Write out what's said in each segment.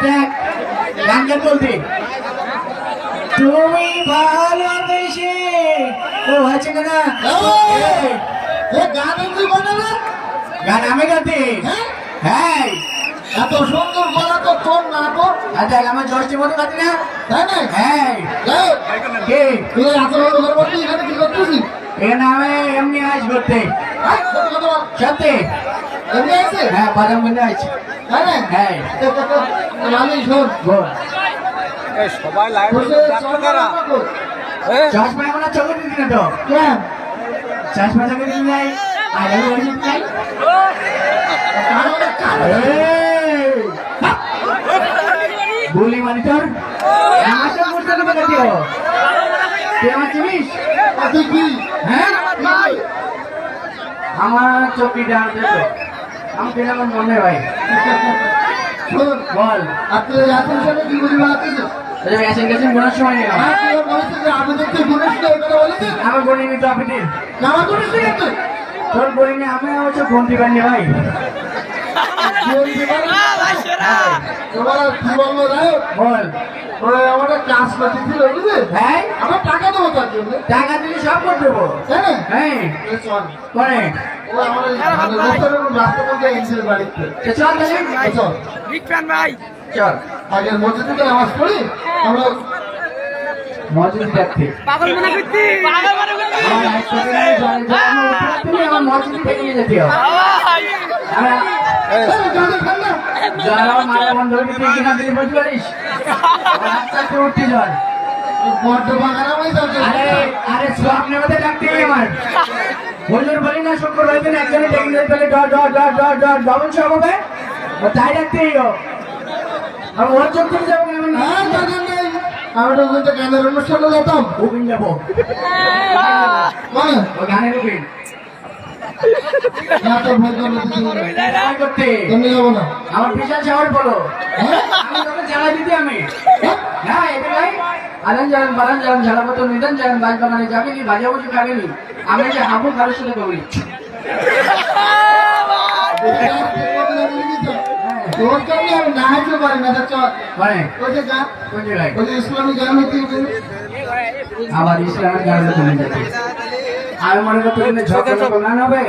দেখ গানটা বলবি তুমি ভালোবেসে ও আছে না গান তুই বলে না গান আমি গাতে হ্যাঁ এত সুন্দর গলা তো তোর না তো দেখ আমার জোরটি মতো গাতি না তাই না হ্যাঁ কে তুই এত বড় বলছিস এখানে কি করতেছিস এখানে আমি এমনি আজ করতে সত্যি এমনি আছে হ্যাঁ বাদাম বন্ধে আছে তাই না হ্যাঁ আমি শোন বল সবাই লাইভ চশমা এখন আর চোখে দিদি না তো কেন চশমা চোখে দিদি নাই আর আমি ওই জন্য নাই বলি মানে তোর আমার সব বুঝতে দেবে কেউ তুই আমার চিনিস তুই কি হ্যাঁ আমার চোখটি ডান দেখো আমি কিনা আমার মনে ভাই শোন বল আপনি এখন সাথে কি বলি বলতেছিস গ্যাসের গ্যাসের মনে সময় নেই আমার। তুই বলেছিস যে আমি দেখতে গুণেশ না এই কথা বলেছিস আমার গণিত তো আপনি দিন নামা গুণেশ না তুই তোর গণিত আমি হচ্ছে ফোন দিবেন ভাই তোমার কি বলবো রায় বল ওই আমাদের ক্লাস করতেছিল বুঝলি হ্যাঁ আমার টাকা দেবো তার জন্য টাকা দিলে সব করে দেবো তাই না হ্যাঁ চল করে ও আমার রাস্তা মধ্যে এসে বাড়িতে চল তাহলে চল বিগ ফ্যান ভাই চল আগে মসজিদে নামাজ পড়ি আমরা মজুরি দেখতে পাগল মনে করতি পাগল মনে করতি আমার লাইফ করে নাই জলে জলে আমার উপরে তুমি আমার মজুরি থেকে নিয়ে যেতে হবে আমরা যারা মারা বন্ধ করে দিতে কিনা দিতে বুঝতে পারিস রাস্তাতে উঠতে জল বড্ড বাগান আমি যাচ্ছি আরে আরে স্বপ্নের মধ্যে ডাকতে হবে আমার হুজুর বলি না শুক্র রইবেন একজনে ডেকে নিয়ে পেলে dot dot dot dot dot double সব হবে ও তাই ডাকতেই হোক আমি ওর চোখ থেকে যাবো কেমন না হ্যাঁ বাগান নেই আমি তো ওখানে গানের অনুষ্ঠানে যেতাম উকিন যাবো মানে ও গানের উকিন না তো ভোট করতে এমনি যাবো না আমার বিশাল শহর বলো আমি তোকে জ্বালা দিতে আমি না এটা ভাই আদান জানান বাদান জানান ঝালাপত নিদান জানান বাজ বাগানে যাবেনি ভাজা বুঝি খাবেনি আমি যে হাবু কারোর সাথে করি তোর জন্য আমি না হাইতে পারি না চল মানে ওই যে গান কোন জায়গায় ওই যে ইসলামী গান হচ্ছে আবার ইসলামের গানে চলে যাচ্ছে আমি মনে করতে গেলে ঝগড়া গান হবে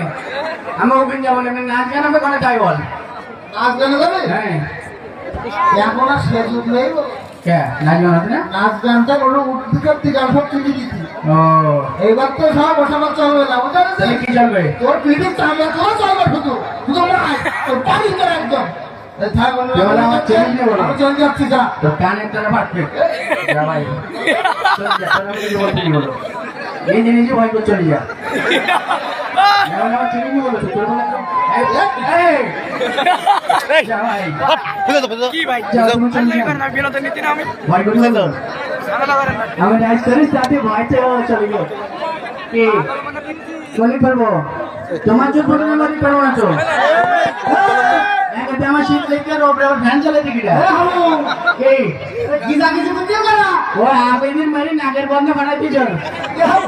আমি ওখানে যাবো না এমনি নাচ গান হবে কোনে তাই বল নাচ গান যাবে হ্যাঁ এখন আর সে যুগ নেই কে নাচ গান হবে না নাচ গানটা কোনো উদ্ভিদের দিকে সব চলে দিচ্ছি ও এইবার তো সব বসাবার চলবে না বুঝতে তাহলে পারছিস কি চলবে তোর পিঠে চামড়া খাওয়া চলবে শুধু শুধু নাই তোর পানি করে একদম এই থাক বন্ধু, এবার আমার চ্যালেঞ্জ নেবো না। আমি চলে যাচ্ছি যা তো কানের তারা ফাটবে যা ভাই চল যা তোরা কিছু বলতে কি বলো নিজে নিজে ভয় করে চলে যা এবার আমার চিনি কি বলো তোর বলে যা ভাই কি ভাই যা তুমি চলে যা না বিনোদন নীতি না আমি ভয় করে চলে যাও ঝামেলা করেন না আমি রাইস করিস তাতে ভয় চলে গেল কি চলে পারবো তোমার চোখ পড়ে মারি পারবো না তো একাতে আমার শীত লেগে ওপরে আবার ফ্যান চালাতে কিটা এই গিজা কিছু করতে না ও আবেদিন মারি নাকের বন্ধ বানাই দিছ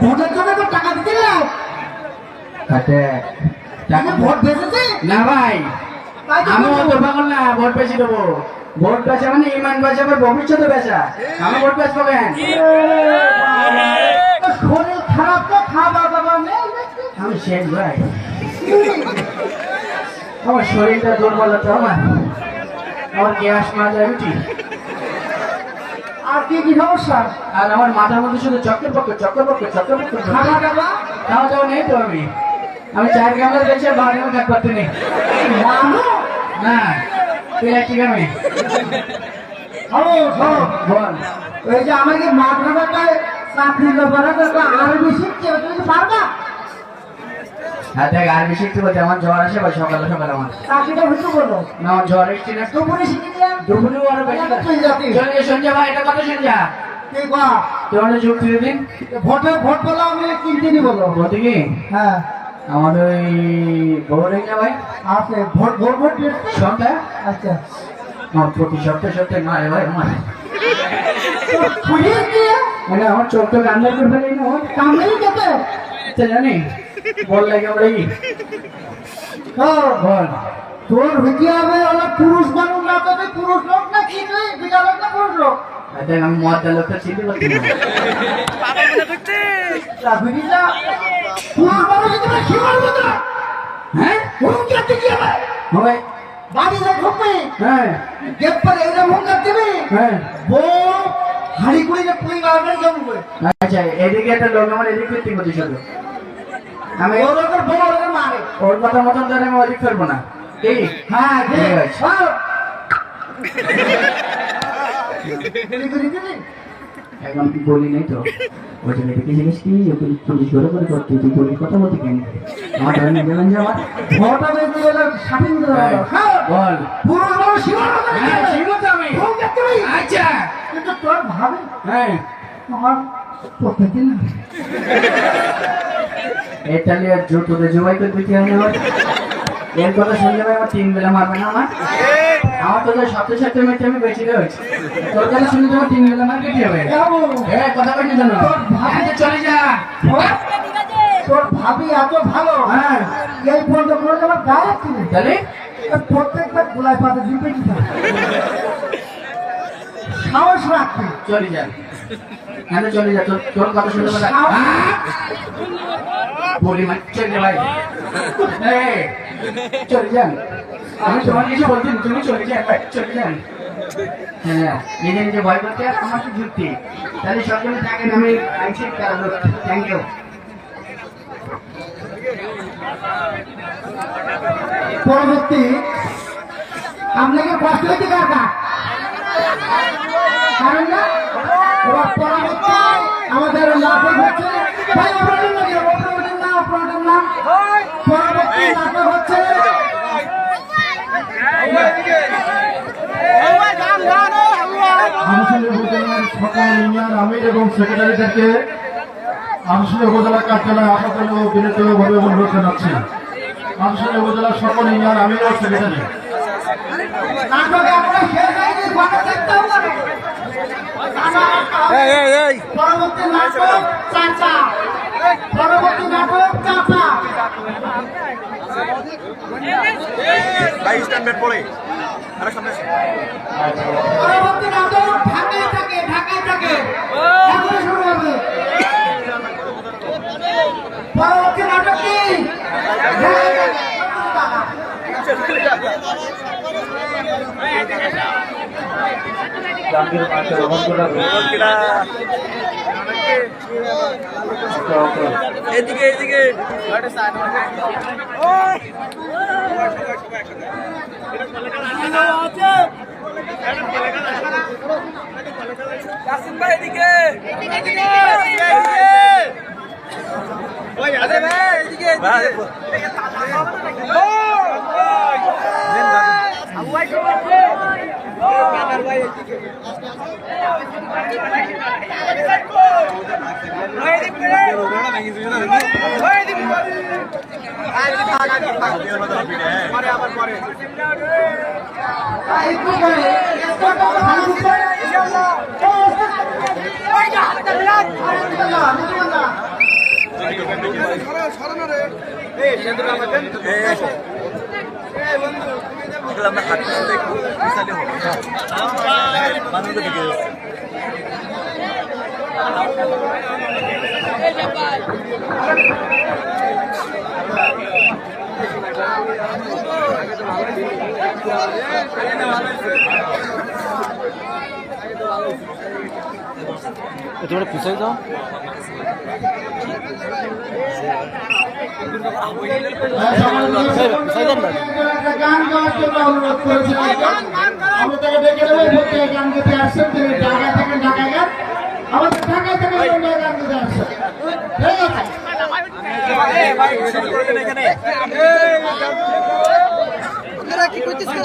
ভোটের জন্য তো টাকা দিতে না হাতে টাকা ভোট বেঁচেছে না ভাই আমি অত পাগল না ভোট বেশি দেবো ভোট বেচা মানে ইমান বেচা আবার ভবিষ্যতে বেচা আমি ভোট বেচবো কেন শরীর খারাপ তো খাওয়া দাওয়া নেই আমি শেষ ভাই আমার শরীরটা দুর্বলতা আমার গ্যাস মাজা উঠি আর কি কি সমস্যা আর আমার মাথার মধ্যে শুধু চক্কর পক্কর খাওয়া দাওয়া খাওয়া দাওয়া নেই তো আমি 4 গ্রামের বেশি আর 12 গ্রামের কাজ করতে নেই মানু না তুই এক গ্রামে ও শোনো বল ওই যে আমাকে মাদ্রাসাটায় চাকরির ব্যাপারে তো আরবি শিখছে তুমি কি পারবা হ্যাঁ দেখ আর বেশি একটু বলতে আমার জ্বর আসে বা সকালে সকালে আমার চাকরিটা হইতে বলো না আমার জ্বর এসছে না দুপুরে শিখে দিলাম দুপুরেও আরো বেশি তুই যাতি চলে সঞ্জয় ভাই এটা কথা শুনজা কি কয়া তোমার যুক্তি দিন ভোট বলো আমি কিনতে নি বলো বলতে কি হ্যাঁ আমার ওই বউ রেখে ভাই আছে ভোট দিয়েছে সন্ধ্যা আচ্ছা আমার প্রতি সপ্তাহে নয় ভাই আমার খুঁজে দিয়ে মানে আমার চোখ তো গান্ডা করে ফেলি না কামড়ে যেতে তো জানি বল লাগে আমরা কি ও বল তোর হইতে হবে হলো পুরুষ মানুষ না তবে পুরুষ লোক না কি তুই বিড়াল লোক না পুরুষ লোক দেখ আমি মদ লোকটা চিনতে পারছি না পাগল মনে করছি রাখবি না পুরুষ মানুষ হইতে পারে শিমার মতো হ্যাঁ হুম করতে কি হবে হবে বাড়ি যা ঢুকবি হ্যাঁ গেট পর এইটা হুম করতে দিবি হ্যাঁ বউ হাড়ি কুড়ি যে পুরি গাড়ি কেমন করে আচ্ছা এদিকে একটা লোক আমার এদিক ফিরতে করতে শুধু আমি ওর ওর বউ ওর মারে ওর কথা মতন ধরে আমি ওদিক ফেলবো না কি হ্যাঁ ঠিক আছে। এখন কি বলি নাই তো ওই জন্য দেখে জিনিস কি ওকে পুলিশ ধরে করে করতে তুই বলি কথা বলতে কেন আমার ধরে নিয়ে গেলেন যে আমার ঘরটা বেঁধে গেলে স্বাধীন হ্যাঁ বল পুরুষ মানুষ শিমার মতো হ্যাঁ শিখতে আমি হুম করতে দিবি আচ্ছা কিন্তু তোর ভাবে হ্যাঁ আমার প্রত্যেকদিন এটা নিয়ে জুতোতে জবাই করে দিতে হয় আমার এর কথা শুনলে ভাই আমার 3 বেলা মারবে না আমার তো সপ্তাহে সপ্তাহে মেটে আমি বেঁচে রয়েছি তোর কথা শুনলে তোমার 3 বেলা মার কেটে হবে কথা বলছি জানো চলে যা তোর ভাবি এত ভালো হ্যাঁ এই পর্যন্ত করে আমার গায়ে ছিল তাহলে প্রত্যেকটা গোলায় পাতা দিবে কি সাহস রাখবি চলে যা হ্যাঁ চলে যা তোর কথা শুনলে বলি মার চলে যা ভাই চলে যান আমি তোমার কিছু বলছি তুমি চলে যান ভাই চলে যান হ্যাঁ নিজে নিজে ভয় করতে আমার তো যুক্তি তাহলে সকলে থাকেন আমি আইসি থ্যাংক ইউ পরবর্তী আপনাকে কষ্ট হইতে কাকা কারণ না এবার পরবর্তী আমাদের নাটক হচ্ছে ভাই অপরাধের নাম পরবর্তী নাটক হচ্ছে আনসারী উপজেলার সকল ইউনিয়ন আমির এবং সেক্রেটারিদেরকে আনসারী উপজেলা কার্যালয়ে আসার জন্য বিনীতভাবে অনুরোধ জানাচ্ছি। আনসারী উপজেলার সকল ইউনিয়ন আমির ও সেক্রেটারি নাটকে আপনারা শেষ হয়নি ঘরে দেখতে হবে পরবর্তী নাটক চাচা পরবর্তী নাটক চাচা পরবর্তী নাটক ঢাকায় থাকে এখন শুরু হবে পরবর্তী নাটক কি এদিকে এদিকে কাসিম ভাই এদিকে এদিকে ওই আরে ভাই এদিকে এদিকে ও আবু ভাই ও কানার ভাই এদিকে ওই এদিকে ওই এদিকে আরে আবার পরে একটু করে একটু করে ইনশাআল্লাহ ওই যা সরানো রে এই সেন্টার আমাদের এই বন্ধু দেখলাম না হাত দেখো পিছালে হবে বান্ধব দিকে তোমরা পিছাই যাও গান গাওয়ার জন্য অনুরোধ করেছি আমি তাকে ডেকে দেবো প্রত্যেকে গান গাইতে আসছেন তিনি ঢাকা থেকে ঢাকায় গান আমাদের ঢাকায় থেকে গান গাইতে আসছেন ঠিক আছে কি করতেছিস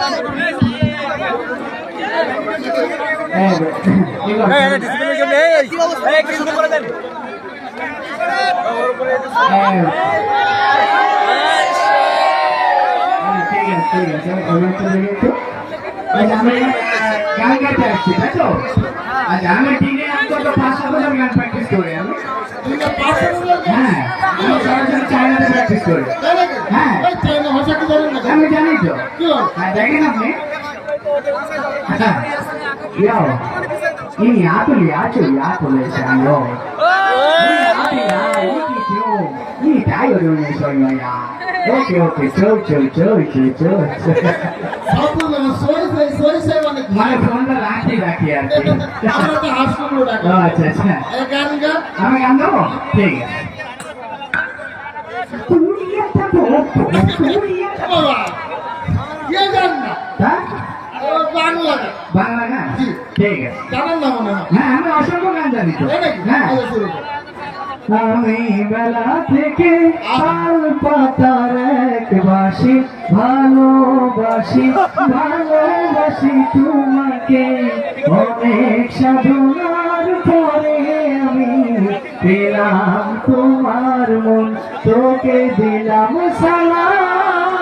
ডিসিপ্লিনের জন্য এই কি শুরু করে দেন আমি গান গাইতে আসছি তাই তো আচ্ছা আমি দিনে অন্তত 5-7 গান প্র্যাকটিস করি আমি হ্যাঁ আমি সরাসরি চাইনাতে প্র্যাকটিস করি হ্যাঁ চাইনা ভাষা কি জানেন না আমি জানি তো কি বল? হ্যাঁ দেখেন আপনি Yo, ini aku lihat cuy, aku lihat yo. Ini tayo dong soalnya ya. Oke, cuy. সব বললাম সরি সাই মানে কি? Mana phone টা রাখি আর কি। আমরা তো হাসপাতালে ডাকি ও আচ্ছা আচ্ছা। এই গান গান আমি গান দেবো? ঠিক আছে। বাবা কে গান না হ্যাঁ? ও বাংলা গান বাংলা গান? জি। ঠিক আছে। জানেন না মনে হয় হ্যাঁ আমি অসংখ্য গান জানি তো। তাই নাকি? হ্যাঁ। আচ্ছা, শুরু করো। আমি বেলা থেকে তাল পাতার এক বাসি ভালোবাসি তোমাকে অনেক সাধনার পরে আমি পেলাম তোমার মন তোকে দিলাম সালাম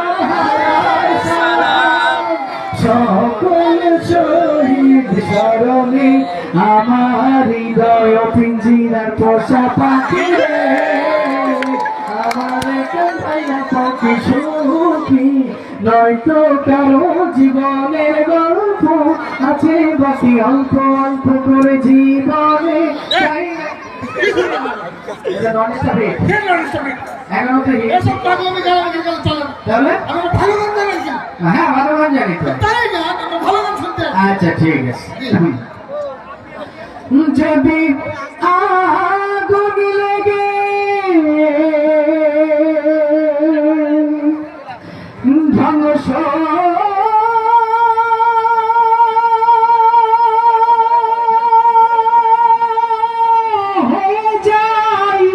সকল শহীদ স্মরণে আমার হৃদয় পিঞ্জিরার পোষা পাখি রে আমার কান্দাইয়া পাখি সুখী নয়তো কারো জীবনের গল্প আছে বাকি অল্প অল্প করে জীবনে তাই না? এটা ননস্টপ হিট। কে গান শোনে? এগারোতে হিট। এসব পাগলামি গান আমাকে গান চলে না। তাহলে আমরা ভালো গান জানেন কি? হ্যাঁ ভালো গান জানি তো। তাই না আমরা ভালো গান শুনতে আসি। আচ্ছা ঠিক আছে যদি আগুন লেগে ধ্বংস হয়ে যায়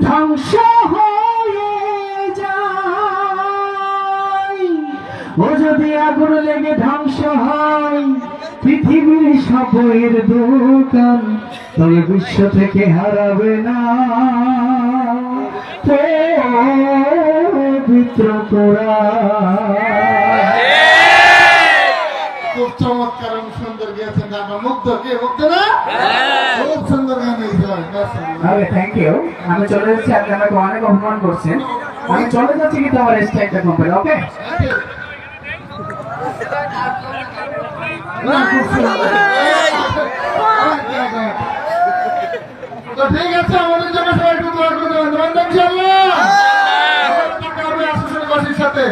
ধ্বংস হয়ে যায় ও যদি আগুন লেগে ধ্বংস হয় পৃথিবীর সবের দোকান তবে বিশ্ব থেকে হারাবে না পবিত্র কোরআন। খুব চমৎকার এবং সুন্দর গেয়েছেন গানটা মুগ্ধ কে মুগ্ধ না খুব সুন্দর গান হয়েছে আরে থ্যাংক ইউ আমি চলে যাচ্ছি আপনি আমাকে অনেক অপমান করছেন আমি চলে যাচ্ছি কিন্তু আমার স্টাইলটা কোম্পানি ওকে তো ঠিক আছে আমাদের জন্য সবাই একটু দোয়া করে দেবেন ইনশাআল্লাহ। সাথে